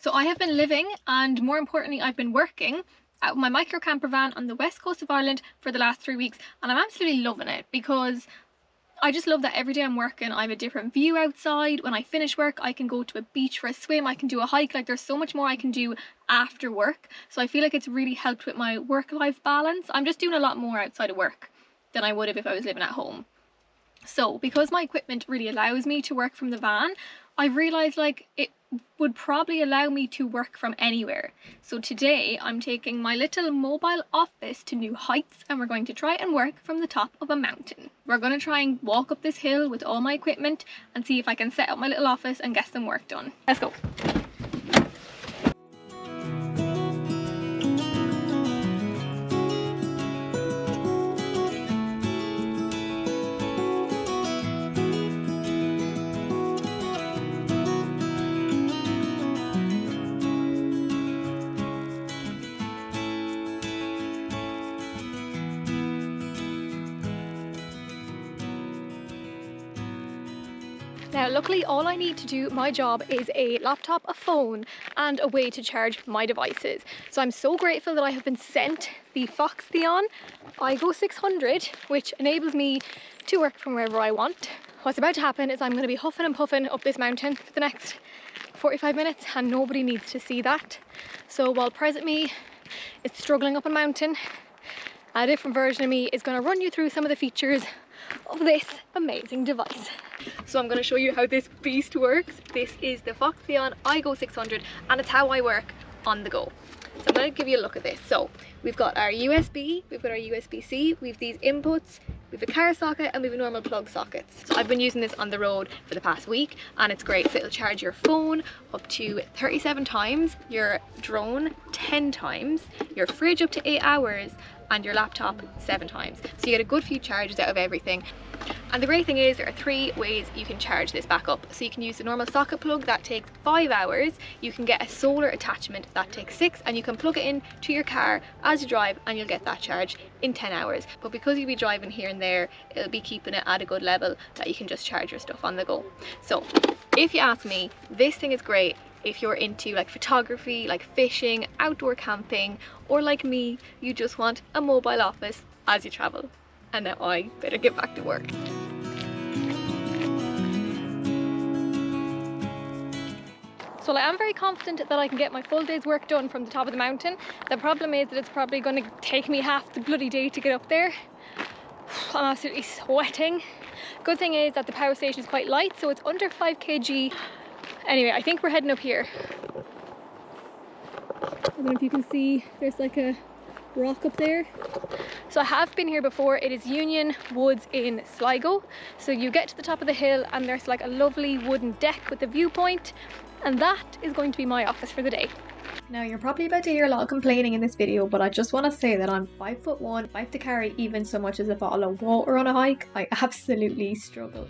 So I have been living, and more importantly I've been working out of my micro camper van on the west coast of Ireland for the last 3 weeks, and I'm absolutely loving it because I just love that every day I'm working I have a different view outside. When I finish work I can go to a beach for a swim, I can do a hike, like there's so much more I can do after work. So I feel like it's really helped with my work-life balance. I'm just doing a lot more outside of work than I would have if I was living at home. So because my equipment really allows me to work from the van, I realised like it would probably allow me to work from anywhere. So today I'm taking my little mobile office to new heights, and we're going to try and work from the top of a mountain. We're going to try and walk up this hill with all my equipment and see if I can set up my little office and get some work done. Let's go. Now luckily all I need to do my job is a laptop, a phone and a way to charge my devices. So I'm so grateful that I have been sent the Foxtheon iGo 600, which enables me to work from wherever I want. What's about to happen is I'm going to be huffing and puffing up this mountain for the next 45 minutes and nobody needs to see that. So while present me is struggling up a mountain, a different version of me is going to run you through some of the features of this amazing device. So I'm going to show you how this beast works. This is the Foxtheon iGo 600 and it's how I work on the go. So I'm going to give you a look at this. So we've got our USB, we've got our USB-C, we've these inputs, we've a car socket and we've a normal plug sockets. So I've been using this on the road for the past week and it's great. So it'll charge your phone up to 37 times, your drone 10 times, your fridge up to 8 hours and your laptop 7 times. So you get a good few charges out of everything. And the great thing is there are 3 ways you can charge this back up. So you can use the normal socket plug that takes 5 hours, you can get a solar attachment that takes 6, and you can plug it in to your car as you drive and you'll get that charge in 10 hours. But because you'll be driving here and there, it'll be keeping it at a good level that you can just charge your stuff on the go. So if you ask me, this thing is great if you're into like photography, like fishing, outdoor camping, or like me, you just want a mobile office as you travel. And now I better get back to work. So I am very confident that I can get my full day's work done from the top of the mountain. The problem is that it's probably going to take me half the bloody day to get up there. I'm absolutely sweating. Good thing is that the power station is quite light, so it's under 5 kg. Anyway, I think we're heading up here. I don't know if you can see, there's like a rock up there. So I have been here before. It is Union Woods in Sligo. So you get to the top of the hill and there's like a lovely wooden deck with a viewpoint, and that is going to be my office for the day. Now you're probably about to hear a lot of complaining in this video, but I just want to say that I'm 5'1". If I have to carry even so much as a bottle of water on a hike, I absolutely struggle.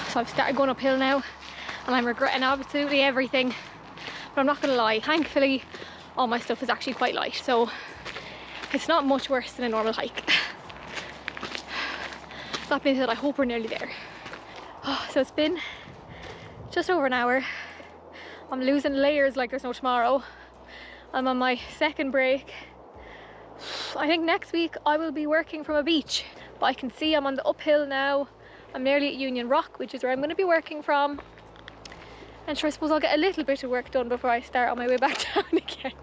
So I've started going uphill now and I'm regretting absolutely everything, but I'm not gonna lie, thankfully all my stuff is actually quite light, so it's not much worse than a normal hike. That being said, I hope we're nearly there. So it's been just over an hour. I'm losing layers like there's no tomorrow. I'm on my second break. I think next week I will be working from a beach, but I can see I'm on the uphill now. I'm nearly at Union Rock, which is where I'm going to be working from. And sure, I suppose I'll get a little bit of work done before I start on my way back down again.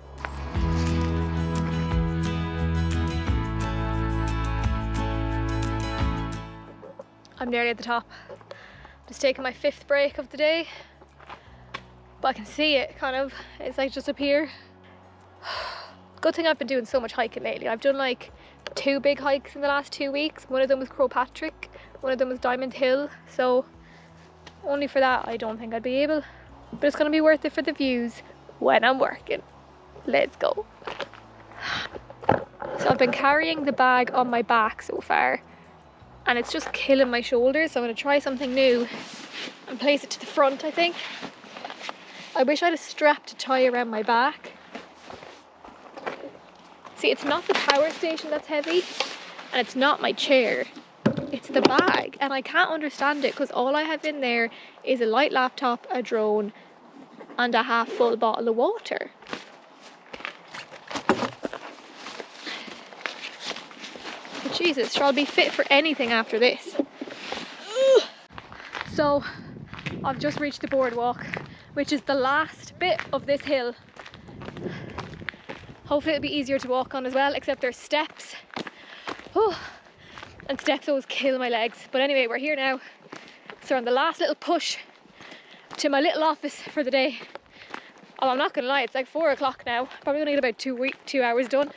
I'm nearly at the top. Just taking my 5th break of the day. But I can see it kind of, it's like just up here. Good thing I've been doing so much hiking lately. I've done like 2 big hikes in the last 2 weeks. One of them was Crowpatrick, one of them was Diamond Hill. So only for that I don't think I'd be able. But it's going to be worth it for the views when I'm working. Let's go. So I've been carrying the bag on my back so far and it's just killing my shoulders, so I'm going to try something new and place it to the front, I think. I wish I had a strap to tie around my back. See, it's not the Powerstation that's heavy, and it's not my chair. It's the bag, and I can't understand it because all I have in there is a light laptop, a drone, and a half full bottle of water. But Jesus, sure, I'll be fit for anything after this. Ugh. So I've just reached the boardwalk, which is the last bit of this hill. Hopefully it'll be easier to walk on as well, except there's steps. Oh, and steps always kill my legs. But anyway, we're here now. So we're on the last little push to my little office for the day. Oh, I'm not gonna lie, it's like 4 o'clock now. Probably gonna get about 2 hours done.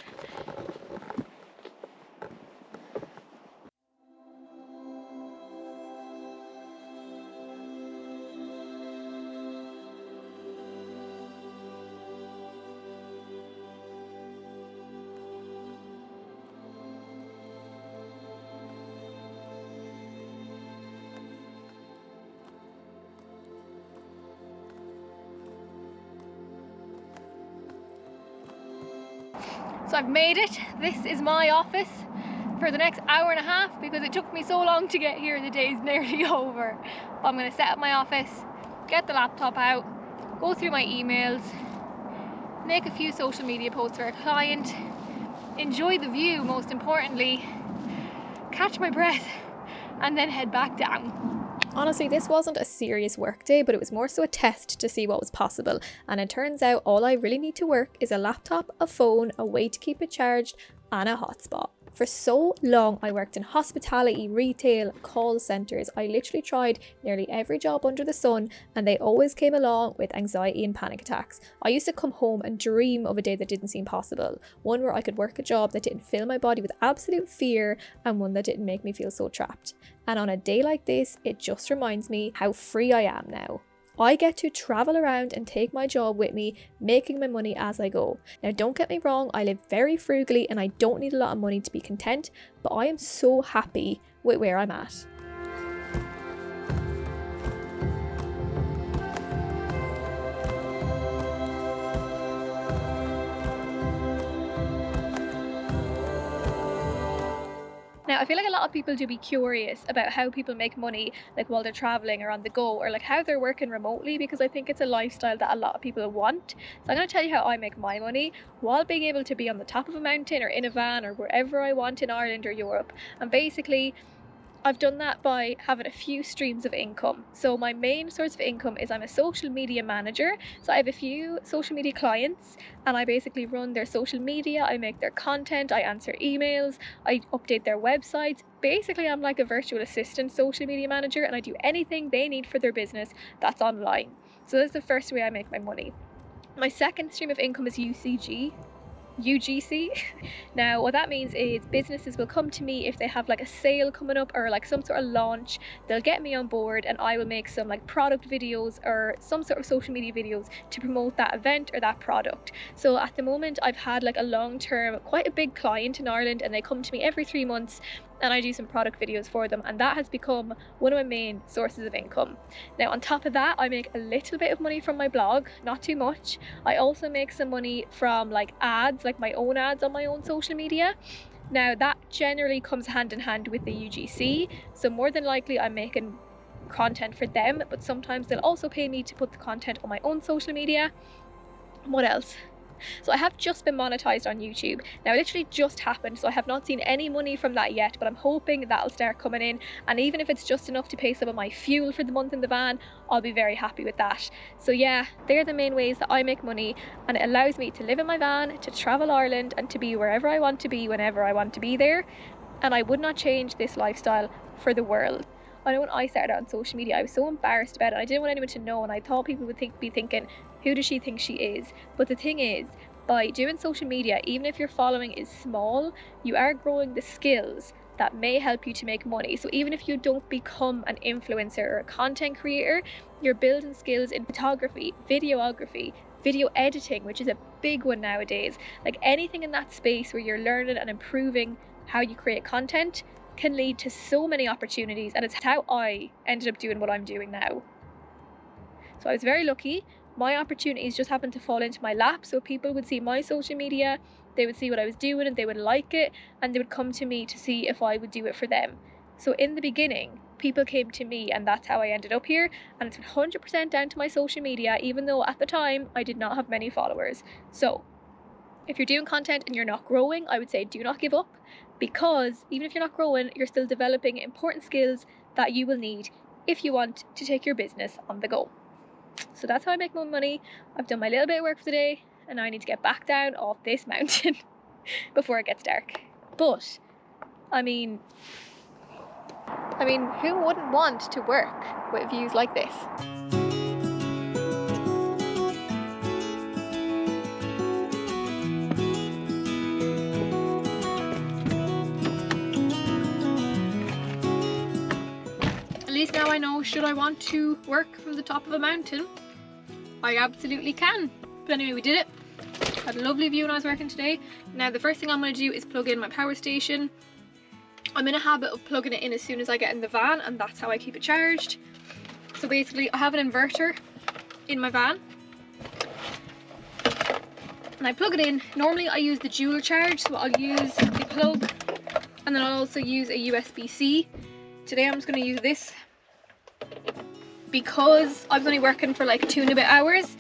So I've made it. This is my office for the next hour and a half because it took me so long to get here. The day's nearly over. I'm going to set up my office, get the laptop out, go through my emails, make a few social media posts for a client, enjoy the view most importantly, catch my breath, and then head back down. Honestly, this wasn't a serious work day, but it was more so a test to see what was possible. And it turns out all I really need to work is a laptop, a phone, a way to keep it charged, and a hotspot. For so long, I worked in hospitality, retail, call centres. I literally tried nearly every job under the sun, and they always came along with anxiety and panic attacks. I used to come home and dream of a day that didn't seem possible. One where I could work a job that didn't fill my body with absolute fear, and one that didn't make me feel so trapped. And on a day like this, it just reminds me how free I am now. I get to travel around and take my job with me, making my money as I go. Now don't get me wrong, I live very frugally and I don't need a lot of money to be content, but I am so happy with where I'm at. Now, I feel like a lot of people do be curious about how people make money, like while they're traveling or on the go, or like how they're working remotely, because I think it's a lifestyle that a lot of people want. So I'm going to tell you how I make my money while being able to be on the top of a mountain or in a van or wherever I want in Ireland or Europe. And basically, I've done that by having a few streams of income. So my main source of income is I'm a social media manager. So I have a few social media clients and I basically run their social media. I make their content, I answer emails, I update their websites. Basically, I'm like a virtual assistant social media manager and I do anything they need for their business that's online. So that's the first way I make my money. My second stream of income is UGC. Now what that means is businesses will come to me if they have like a sale coming up or like some sort of launch. They'll get me on board and I will make some like product videos or some sort of social media videos to promote that event or that product. So at the moment I've had like a long-term, quite a big client in Ireland and they come to me every 3 months and I do some product videos for them, and that has become one of my main sources of income. Now on top of that, I make a little bit of money from my blog, not too much. I also make some money from like ads, like my own ads on my own social media. Now that generally comes hand in hand with the UGC, so more than likely I'm making content for them, but sometimes they'll also pay me to put the content on my own social media. What else? So I have just been monetized on YouTube. Now it literally just happened, so I have not seen any money from that yet, but I'm hoping that'll start coming in, and even if it's just enough to pay some of my fuel for the month in the van, I'll be very happy with that. So yeah, they're the main ways that I make money, and it allows me to live in my van, to travel Ireland, and to be wherever I want to be whenever I want to be there. And I would not change this lifestyle for the world. I know when I started out on social media, I was so embarrassed about it. I didn't want anyone to know, and I thought people would be thinking, who does she think she is? But the thing is, by doing social media, even if your following is small, you are growing the skills that may help you to make money. So even if you don't become an influencer or a content creator, you're building skills in photography, videography, video editing, which is a big one nowadays. Like anything in that space where you're learning and improving how you create content can lead to so many opportunities, and it's how I ended up doing what I'm doing now. So I was very lucky. My opportunities just happened to fall into my lap, so people would see my social media they would see what I was doing and they would like it, and they would come to me to see if I would do it for them. So in the beginning, people came to me, and that's how I ended up here. And it's 100% down to my social media, even though at the time I did not have many followers. So if you're doing content and you're not growing, I would say do not give up, because even if you're not growing, you're still developing important skills that you will need if you want to take your business on the go. So that's how I make my money. I've done my little bit of work for the day, and now I need to get back down off this mountain before it gets dark. But I mean, who wouldn't want to work with views like this? At least now I know, should I want to work from the top of a mountain, I absolutely can. But anyway, we did it. Had a lovely view when I was working today. Now the first thing I'm going to do is plug in my Powerstation. I'm in a habit of plugging it in as soon as I get in the van, and that's how I keep it charged. So basically I have an inverter in my van, and I plug it in. Normally I use the dual charge, so I'll use the plug and then I'll also use a USB-C. Today I'm just going to use this because I was only working for like 2 and a bit hours.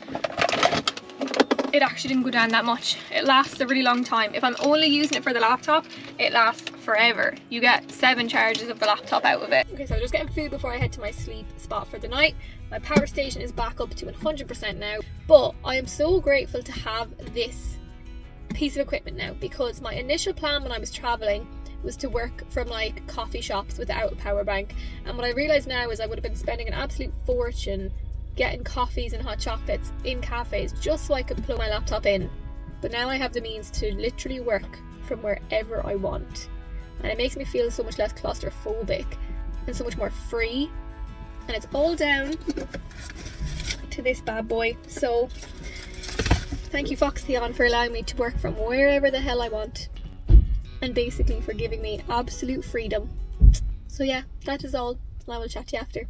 It actually didn't go down that much. It lasts a really long time. If I'm only using it for the laptop, it lasts forever. You get 7 charges of the laptop out of it. Okay, so I'm just getting food before I head to my sleep spot for the night. My Powerstation is back up to 100% now, but I am so grateful to have this piece of equipment now, because my initial plan when I was traveling was to work from like coffee shops without a power bank, and what I realise now is I would have been spending an absolute fortune getting coffees and hot chocolates in cafes just so I could plug my laptop in. But now I have the means to literally work from wherever I want, and it makes me feel so much less claustrophobic and so much more free, and it's all down to this bad boy. So thank you Foxtheon for allowing me to work from wherever the hell I want, and basically for giving me absolute freedom. So yeah, that is all, and I will chat to you after.